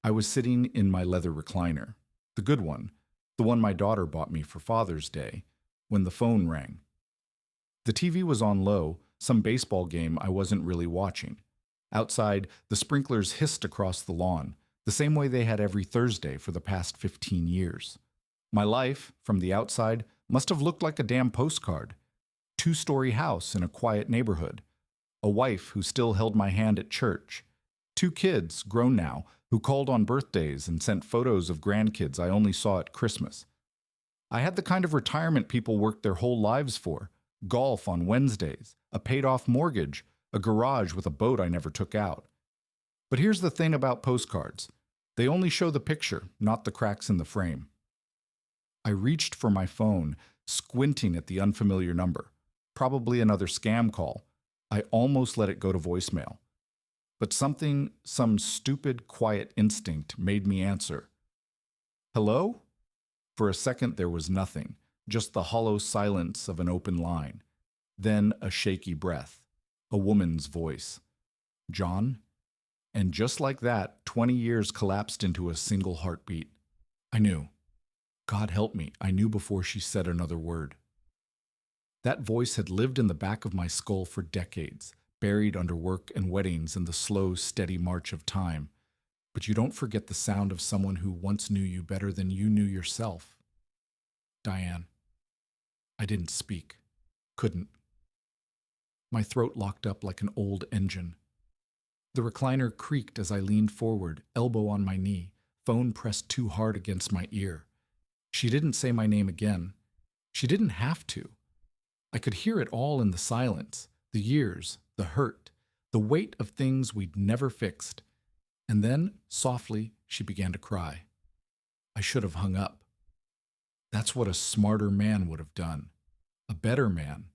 I was sitting in my leather recliner, the good one, the one my daughter bought me for Father's Day, when the phone rang. The TV was on low, some baseball game I wasn't really watching. Outside, the sprinklers hissed across the lawn, the same way they had every Thursday for the past 15 years. My life, from the outside, must have looked like a damn postcard. Two-story house in a quiet neighborhood. A wife who still held my hand at church. Two kids, grown now, who called on birthdays and sent photos of grandkids I only saw at Christmas. I had the kind of retirement people worked their whole lives for. Golf on Wednesdays, a paid-off mortgage, a garage with a boat I never took out. But here's the thing about postcards. They only show the picture, not the cracks in the frame. I reached for my phone, squinting at the unfamiliar number. Probably another scam call. I almost let it go to voicemail. But some stupid, quiet instinct made me answer. Hello? For a second there was nothing, just the hollow silence of an open line. Then a shaky breath. A woman's voice. John? And just like that, 20 years collapsed into a single heartbeat. I knew. God help me, I knew before she said another word. That voice had lived in the back of my skull for decades, buried under work and weddings and the slow, steady march of time. But you don't forget the sound of someone who once knew you better than you knew yourself. Diane. I didn't speak. Couldn't. My throat locked up like an old engine. The recliner creaked as I leaned forward, elbow on my knee, phone pressed too hard against my ear. She didn't say my name again. She didn't have to. I could hear it all in the silence, the years, the hurt, the weight of things we'd never fixed. And then, softly, she began to cry. I should have hung up. That's what a smarter man would have done. A better man.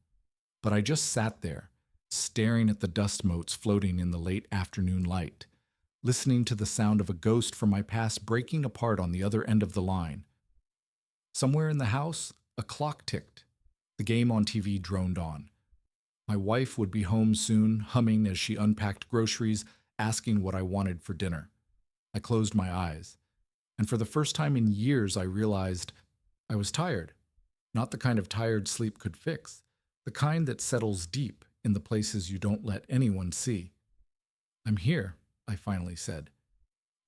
But I just sat there, staring at the dust motes floating in the late afternoon light, listening to the sound of a ghost from my past breaking apart on the other end of the line. Somewhere in the house, a clock ticked. The game on TV droned on. My wife would be home soon, humming as she unpacked groceries, asking what I wanted for dinner. I closed my eyes, and for the first time in years I realized I was tired. Not the kind of tired sleep could fix, the kind that settles deep in the places you don't let anyone see. I'm here, I finally said.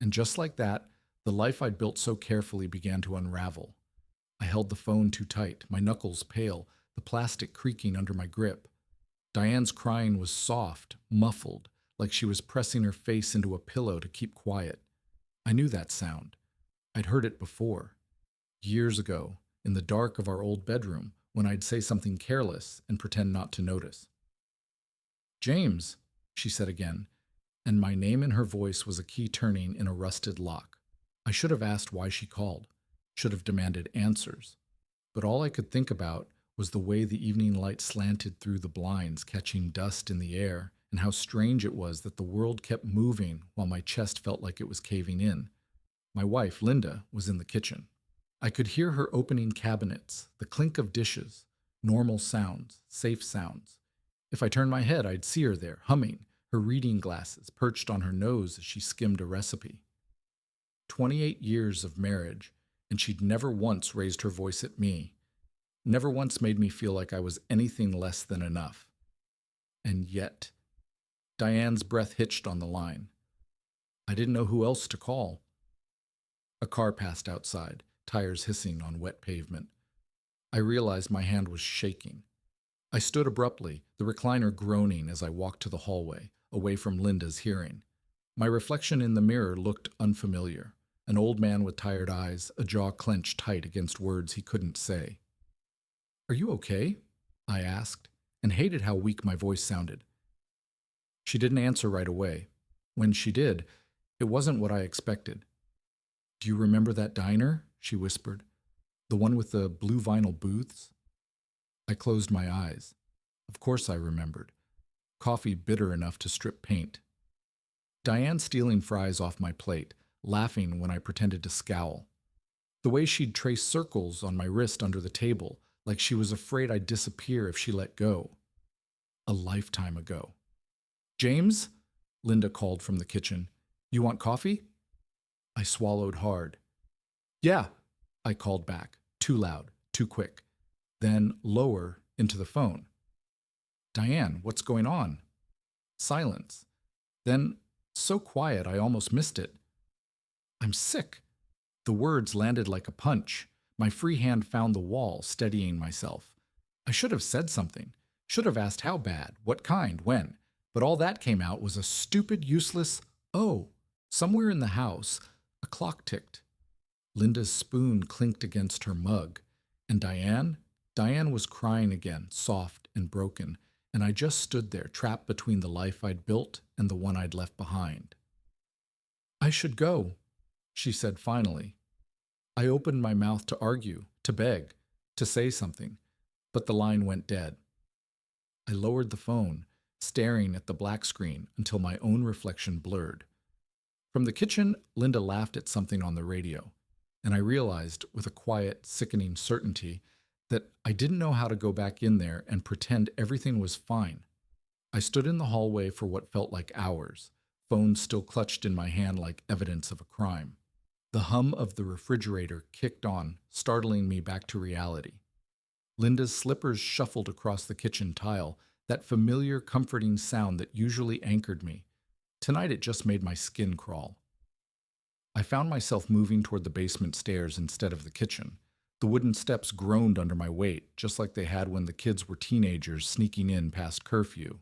And just like that, the life I'd built so carefully began to unravel. I held the phone too tight, my knuckles pale, the plastic creaking under my grip. Diane's crying was soft, muffled, like she was pressing her face into a pillow to keep quiet. I knew that sound. I'd heard it before. Years ago, in the dark of our old bedroom, when I'd say something careless and pretend not to notice. James, she said again, and my name in her voice was a key turning in a rusted lock. I should have asked why she called, should have demanded answers. But all I could think about was the way the evening light slanted through the blinds, catching dust in the air, and how strange it was that the world kept moving while my chest felt like it was caving in. My wife, Linda, was in the kitchen. I could hear her opening cabinets, the clink of dishes, normal sounds, safe sounds. If I turned my head, I'd see her there, humming, her reading glasses perched on her nose as she skimmed a recipe. 28 years of marriage, and she'd never once raised her voice at me, never once made me feel like I was anything less than enough. And yet, Diane's breath hitched on the line. I didn't know who else to call. A car passed outside, tires hissing on wet pavement. I realized my hand was shaking. I stood abruptly, the recliner groaning as I walked to the hallway, away from Linda's hearing. My reflection in the mirror looked unfamiliar. An old man with tired eyes, a jaw clenched tight against words he couldn't say. "Are you okay?" I asked, and hated how weak my voice sounded. She didn't answer right away. When she did, it wasn't what I expected. "Do you remember that diner?" she whispered. "The one with the blue vinyl booths?" I closed my eyes. Of course I remembered. Coffee bitter enough to strip paint. Diane stealing fries off my plate, laughing when I pretended to scowl. The way she'd trace circles on my wrist under the table, like she was afraid I'd disappear if she let go. A lifetime ago. "James?" Linda called from the kitchen. "You want coffee?" I swallowed hard. Yeah, I called back, too loud, too quick, then lower into the phone. Diane, what's going on? Silence. Then, so quiet I almost missed it. I'm sick. The words landed like a punch. My free hand found the wall, steadying myself. I should have said something. Should have asked how bad, what kind, when. But all that came out was a stupid, useless, oh. Somewhere in the house, a clock ticked. Linda's spoon clinked against her mug. And Diane? Diane was crying again, soft and broken, and I just stood there, trapped between the life I'd built and the one I'd left behind. I should go, she said finally. I opened my mouth to argue, to beg, to say something, but the line went dead. I lowered the phone, staring at the black screen until my own reflection blurred. From the kitchen, Linda laughed at something on the radio, and I realized, with a quiet, sickening certainty, that I didn't know how to go back in there and pretend everything was fine. I stood in the hallway for what felt like hours, phone still clutched in my hand like evidence of a crime. The hum of the refrigerator kicked on, startling me back to reality. Linda's slippers shuffled across the kitchen tile, that familiar, comforting sound that usually anchored me. Tonight it just made my skin crawl. I found myself moving toward the basement stairs instead of the kitchen. The wooden steps groaned under my weight, just like they had when the kids were teenagers sneaking in past curfew.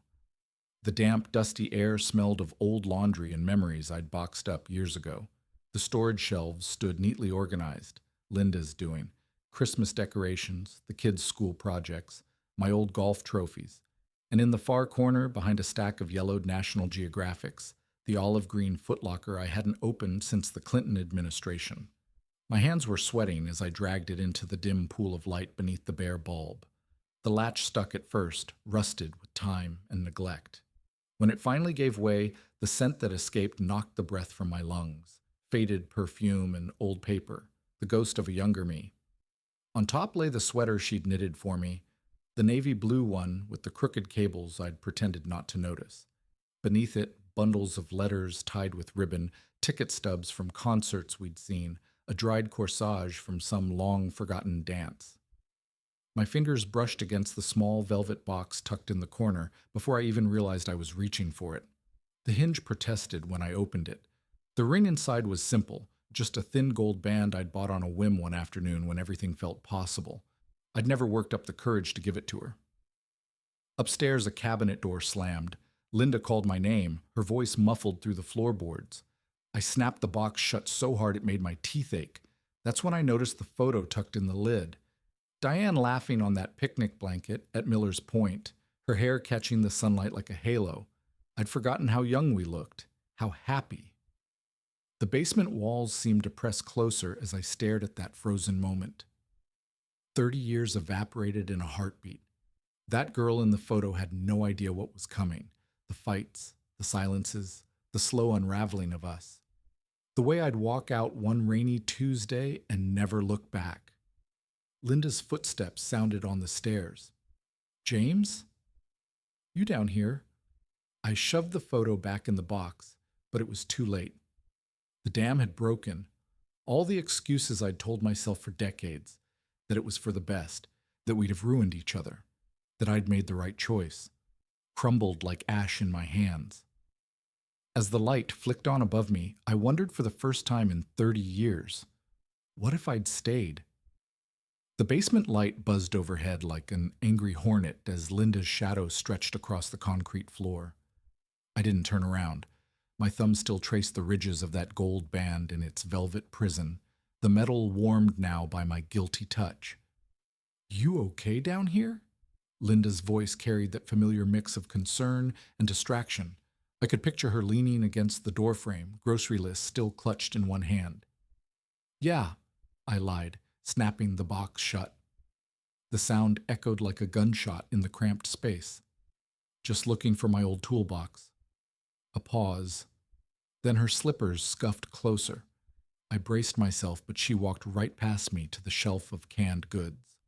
The damp, dusty air smelled of old laundry and memories I'd boxed up years ago. The storage shelves stood neatly organized, Linda's doing. Christmas decorations, the kids' school projects, my old golf trophies. And in the far corner, behind a stack of yellowed National Geographics, the olive green footlocker I hadn't opened since the Clinton administration. My hands were sweating as I dragged it into the dim pool of light beneath the bare bulb. The latch stuck at first, rusted with time and neglect. When it finally gave way, the scent that escaped knocked the breath from my lungs. Faded perfume and old paper, the ghost of a younger me. On top lay the sweater she'd knitted for me, the navy blue one with the crooked cables I'd pretended not to notice. Beneath it, bundles of letters tied with ribbon, ticket stubs from concerts we'd seen, a dried corsage from some long-forgotten dance. My fingers brushed against the small velvet box tucked in the corner before I even realized I was reaching for it. The hinge protested when I opened it. The ring inside was simple, just a thin gold band I'd bought on a whim one afternoon when everything felt possible. I'd never worked up the courage to give it to her. Upstairs, a cabinet door slammed. Linda called my name, her voice muffled through the floorboards. I snapped the box shut so hard it made my teeth ache. That's when I noticed the photo tucked in the lid. Diane laughing on that picnic blanket at Miller's Point, her hair catching the sunlight like a halo. I'd forgotten how young we looked, how happy. The basement walls seemed to press closer as I stared at that frozen moment. 30 years evaporated in a heartbeat. That girl in the photo had no idea what was coming. The fights, the silences, the slow unraveling of us. The way I'd walk out one rainy Tuesday and never look back. Linda's footsteps sounded on the stairs. James? You down here? I shoved the photo back in the box, but it was too late. The dam had broken. All the excuses I'd told myself for decades, that it was for the best, that we'd have ruined each other, that I'd made the right choice, crumbled like ash in my hands. As the light flicked on above me, I wondered for the first time in 30 years, what if I'd stayed? The basement light buzzed overhead like an angry hornet as Linda's shadow stretched across the concrete floor. I didn't turn around. My thumb still traced the ridges of that gold band in its velvet prison, the metal warmed now by my guilty touch. You okay down here? Linda's voice carried that familiar mix of concern and distraction. I could picture her leaning against the doorframe, grocery list still clutched in one hand. Yeah, I lied, snapping the box shut. The sound echoed like a gunshot in the cramped space. Just looking for my old toolbox. A pause. Then her slippers scuffed closer. I braced myself, but she walked right past me to the shelf of canned goods.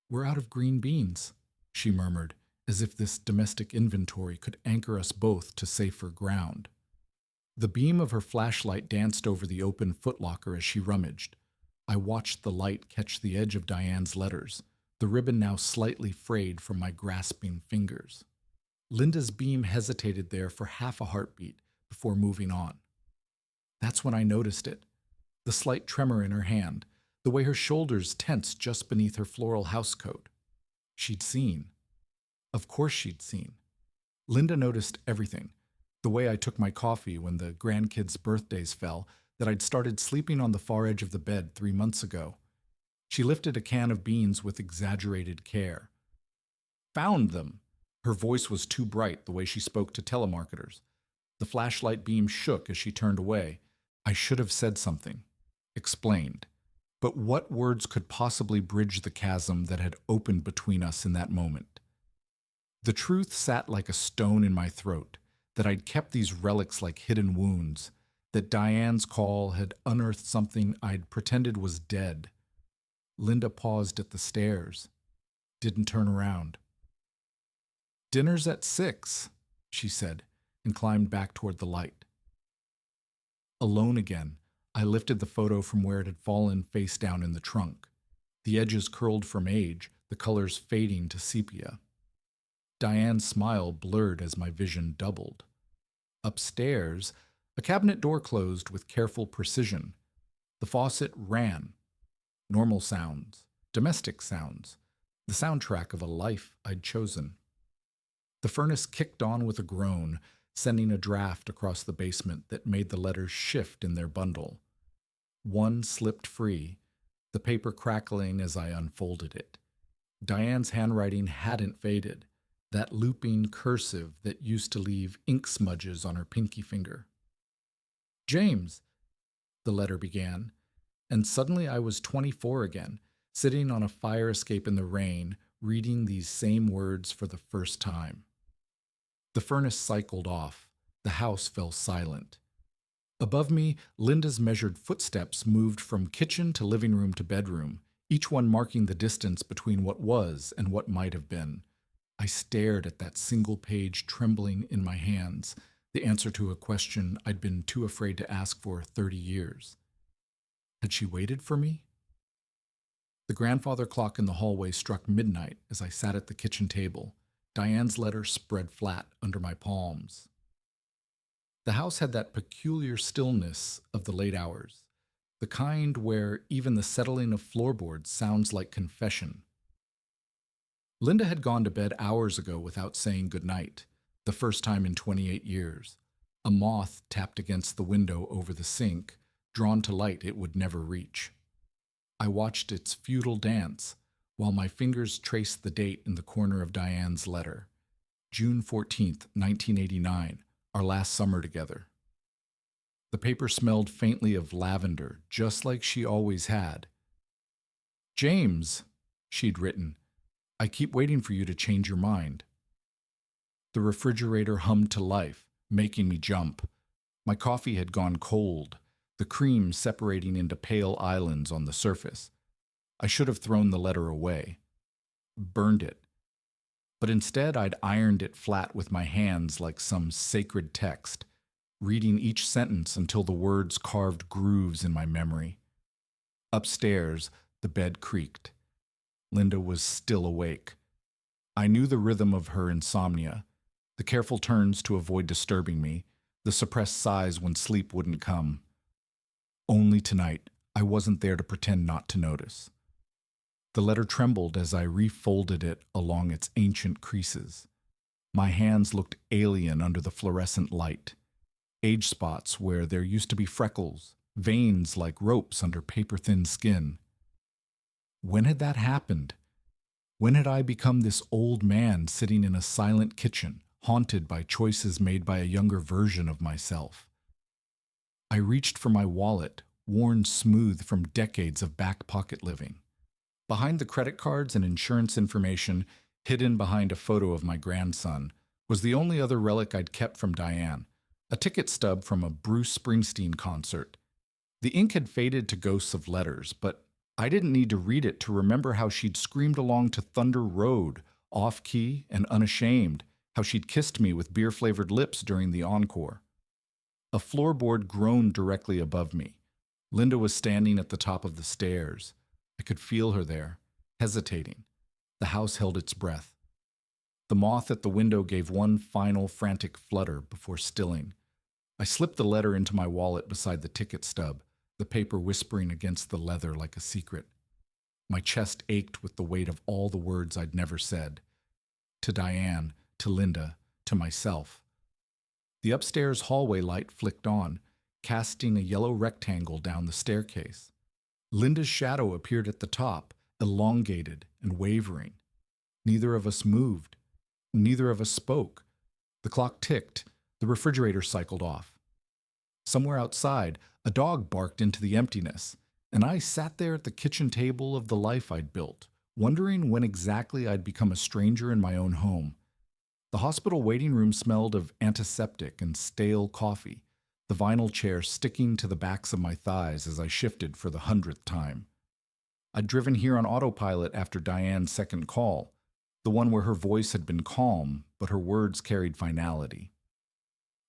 We're out of green beans, she murmured, as if this domestic inventory could anchor us both to safer ground. The beam of her flashlight danced over the open footlocker as she rummaged. I watched the light catch the edge of Diane's letters, the ribbon now slightly frayed from my grasping fingers. Linda's beam hesitated there for half a heartbeat before moving on. That's when I noticed it. The slight tremor in her hand, the way her shoulders tensed just beneath her floral housecoat. She'd seen. Of course she'd seen. Linda noticed everything. The way I took my coffee when the grandkids' birthdays fell, that I'd started sleeping on the far edge of the bed 3 months ago. She lifted a can of beans with exaggerated care. Found them! Her voice was too bright the way she spoke to telemarketers. The flashlight beam shook as she turned away. I should have said something. Explained. But what words could possibly bridge the chasm that had opened between us in that moment? The truth sat like a stone in my throat, that I'd kept these relics like hidden wounds, that Diane's call had unearthed something I'd pretended was dead. Linda paused at the stairs, didn't turn around. "Dinner's at 6, she said, and climbed back toward the light. Alone again, I lifted the photo from where it had fallen face down in the trunk. The edges curled from age, the colors fading to sepia. Diane's smile blurred as my vision doubled. Upstairs, a cabinet door closed with careful precision. The faucet ran. Normal sounds, domestic sounds, the soundtrack of a life I'd chosen. The furnace kicked on with a groan, sending a draft across the basement that made the letters shift in their bundle. One slipped free, the paper crackling as I unfolded it. Diane's handwriting hadn't faded, that looping cursive that used to leave ink smudges on her pinky finger. "James," the letter began, and suddenly I was 24 again, sitting on a fire escape in the rain, reading these same words for the first time. The furnace cycled off. The house fell silent. Above me, Linda's measured footsteps moved from kitchen to living room to bedroom, each one marking the distance between what was and what might have been. I stared at that single page trembling in my hands, the answer to a question I'd been too afraid to ask for 30 years. Had she waited for me? The grandfather clock in the hallway struck midnight as I sat at the kitchen table, Diane's letter spread flat under my palms. The house had that peculiar stillness of the late hours, the kind where even the settling of floorboards sounds like confession. Linda had gone to bed hours ago without saying goodnight, the first time in 28 years. A moth tapped against the window over the sink, drawn to light it would never reach. I watched its futile dance, while my fingers traced the date in the corner of Diane's letter. June 14th, 1989, our last summer together. The paper smelled faintly of lavender, just like she always had. "James," she'd written, "I keep waiting for you to change your mind." The refrigerator hummed to life, making me jump. My coffee had gone cold, the cream separating into pale islands on the surface. I should have thrown the letter away, burned it. But instead I'd ironed it flat with my hands like some sacred text, reading each sentence until the words carved grooves in my memory. Upstairs, the bed creaked. Linda was still awake. I knew the rhythm of her insomnia, the careful turns to avoid disturbing me, the suppressed sighs when sleep wouldn't come. Only tonight, I wasn't there to pretend not to notice. The letter trembled as I refolded it along its ancient creases. My hands looked alien under the fluorescent light. Age spots where there used to be freckles, veins like ropes under paper-thin skin. When had that happened? When had I become this old man sitting in a silent kitchen, haunted by choices made by a younger version of myself? I reached for my wallet, worn smooth from decades of back-pocket living. Behind the credit cards and insurance information, hidden behind a photo of my grandson, was the only other relic I'd kept from Diane, a ticket stub from a Bruce Springsteen concert. The ink had faded to ghosts of letters, but I didn't need to read it to remember how she'd screamed along to Thunder Road, off-key and unashamed, how she'd kissed me with beer-flavored lips during the encore. A floorboard groaned directly above me. Linda was standing at the top of the stairs. I could feel her there, hesitating. The house held its breath. The moth at the window gave one final frantic flutter before stilling. I slipped the letter into my wallet beside the ticket stub, the paper whispering against the leather like a secret. My chest ached with the weight of all the words I'd never said. To Diane, to Linda, to myself. The upstairs hallway light flicked on, casting a yellow rectangle down the staircase. Linda's shadow appeared at the top, elongated and wavering. Neither of us moved. Neither of us spoke. The clock ticked. The refrigerator cycled off. Somewhere outside, a dog barked into the emptiness, and I sat there at the kitchen table of the life I'd built, wondering when exactly I'd become a stranger in my own home. The hospital waiting room smelled of antiseptic and stale coffee, the vinyl chair sticking to the backs of my thighs as I shifted for the 100th time. I'd driven here on autopilot after Diane's second call, the one where her voice had been calm, but her words carried finality.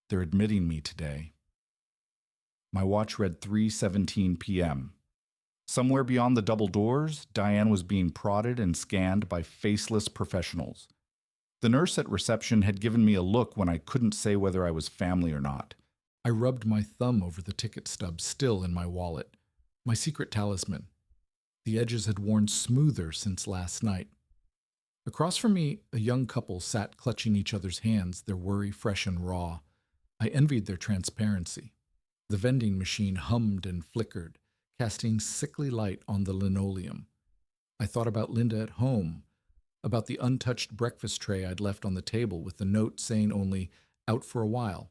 They're admitting me today. My watch read 3:17 p.m. Somewhere beyond the double doors, Diane was being prodded and scanned by faceless professionals. The nurse at reception had given me a look when I couldn't say whether I was family or not. I rubbed my thumb over the ticket stub still in my wallet, my secret talisman. The edges had worn smoother since last night. Across from me, a young couple sat clutching each other's hands, their worry fresh and raw. I envied their transparency. The vending machine hummed and flickered, casting sickly light on the linoleum. I thought about Linda at home, about the untouched breakfast tray I'd left on the table with the note saying only, "Out for a while."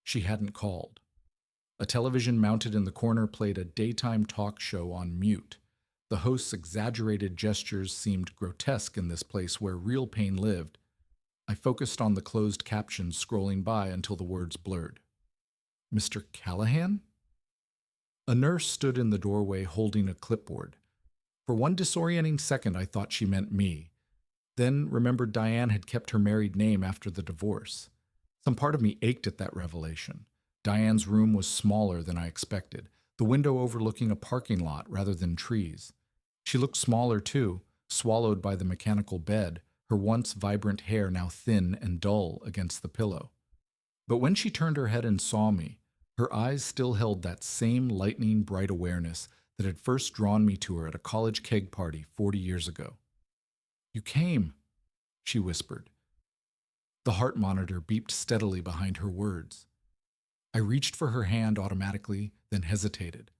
She hadn't called. A television mounted in the corner played a daytime talk show on mute. The host's exaggerated gestures seemed grotesque in this place where real pain lived. I focused on the closed captions scrolling by until the words blurred. "Mr. Callahan?" A nurse stood in the doorway holding a clipboard. For one disorienting second, I thought she meant me. Then remembered Diane had kept her married name after the divorce. Some part of me ached at that revelation. Diane's room was smaller than I expected, the window overlooking a parking lot rather than trees. She looked smaller too, swallowed by the mechanical bed, her once vibrant hair now thin and dull against the pillow. But when she turned her head and saw me, her eyes still held that same lightning bright awareness that had first drawn me to her at a college keg party 40 years ago. "You came," she whispered. The heart monitor beeped steadily behind her words. I reached for her hand automatically, then hesitated.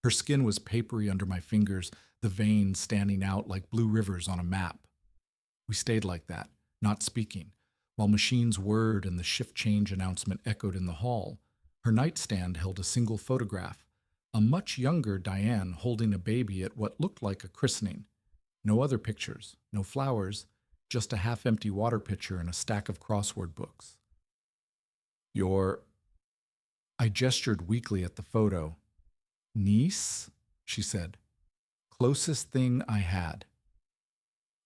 Her skin was papery under my fingers, the veins standing out like blue rivers on a map. We stayed like that, not speaking, while machines whirred and the shift change announcement echoed in the hall. Her nightstand held a single photograph, a much younger Diane holding a baby at what looked like a christening. No other pictures, no flowers, just a half-empty water pitcher and a stack of crossword books. "Your—" I gestured weakly at the photo. "Niece?" she said. "Closest thing I had."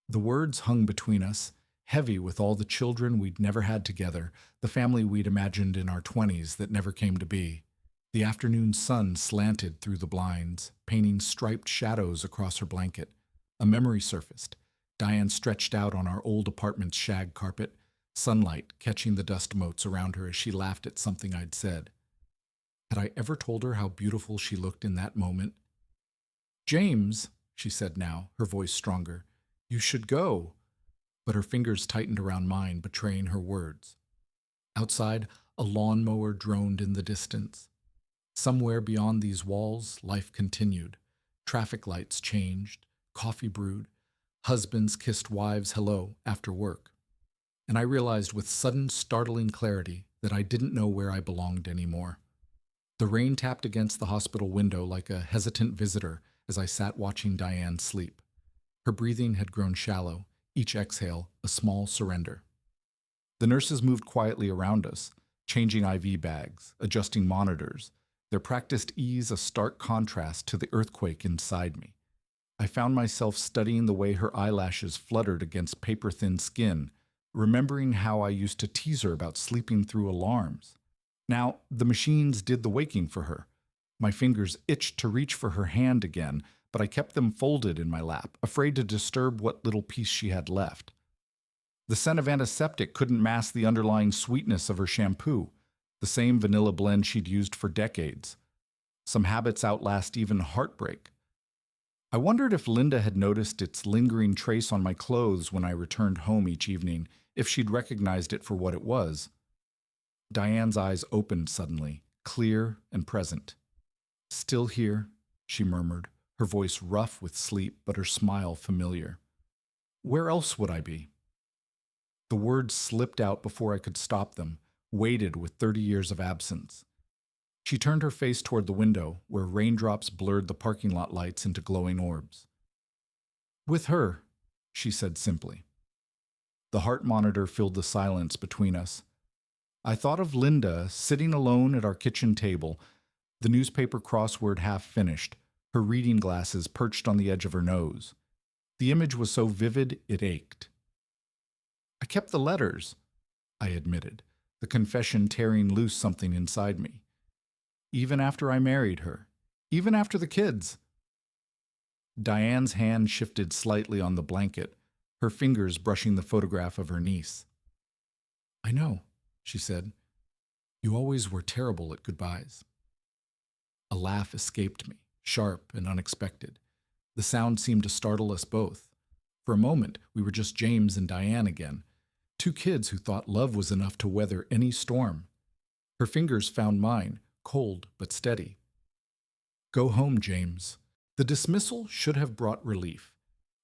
The words hung between us, heavy with all the children we'd never had together, the family we'd imagined in our 20s that never came to be. The afternoon sun slanted through the blinds, painting striped shadows across her blanket. A memory surfaced. Diane stretched out on our old apartment's shag carpet, sunlight catching the dust motes around her as she laughed at something I'd said. Had I ever told her how beautiful she looked in that moment? "James," she said now, her voice stronger, "you should go." But her fingers tightened around mine, betraying her words. Outside, a lawnmower droned in the distance. Somewhere beyond these walls, life continued. Traffic lights changed, coffee brewed, husbands kissed wives hello after work. And I realized with sudden, startling clarity that I didn't know where I belonged anymore. The rain tapped against the hospital window like a hesitant visitor as I sat watching Diane sleep. Her breathing had grown shallow, each exhale a small surrender. The nurses moved quietly around us, changing IV bags, adjusting monitors, their practiced ease a stark contrast to the earthquake inside me. I found myself studying the way her eyelashes fluttered against paper-thin skin, remembering how I used to tease her about sleeping through alarms. Now, the machines did the waking for her. My fingers itched to reach for her hand again, but I kept them folded in my lap, afraid to disturb what little piece she had left. The scent of antiseptic couldn't mask the underlying sweetness of her shampoo, the same vanilla blend she'd used for decades. Some habits outlast even heartbreak. I wondered if Linda had noticed its lingering trace on my clothes when I returned home each evening, if she'd recognized it for what it was. Diane's eyes opened suddenly, clear and present. "Still here," she murmured, her voice rough with sleep, but her smile familiar. "Where else would I be?" The words slipped out before I could stop them, weighted with 30 years of absence. She turned her face toward the window, where raindrops blurred the parking lot lights into glowing orbs. "With her," she said simply. The heart monitor filled the silence between us. I thought of Linda sitting alone at our kitchen table, the newspaper crossword half finished, her reading glasses perched on the edge of her nose. The image was so vivid it ached. "I kept the letters," I admitted, the confession tearing loose something inside me. "Even after I married her. Even after the kids." Diane's hand shifted slightly on the blanket, her fingers brushing the photograph of her niece. "I know," she said. "You always were terrible at goodbyes." A laugh escaped me, sharp and unexpected. The sound seemed to startle us both. For a moment, we were just James and Diane again, two kids who thought love was enough to weather any storm. Her fingers found mine, cold but steady. "Go home, James." The dismissal should have brought relief.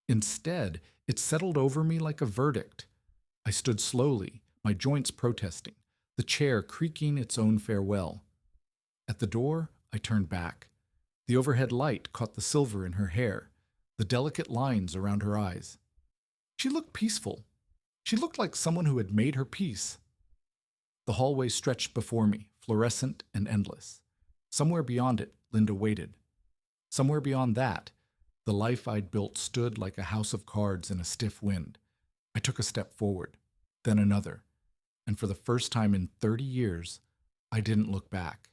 Instead, it settled over me like a verdict. I stood slowly, my joints protesting, the chair creaking its own farewell. At the door, I turned back. The overhead light caught the silver in her hair, the delicate lines around her eyes. She looked peaceful. She looked like someone who had made her peace. The hallway stretched before me, fluorescent and endless. Somewhere beyond it, Linda waited. Somewhere beyond that, the life I'd built stood like a house of cards in a stiff wind. I took a step forward, then another, and for the first time in 30 years, I didn't look back.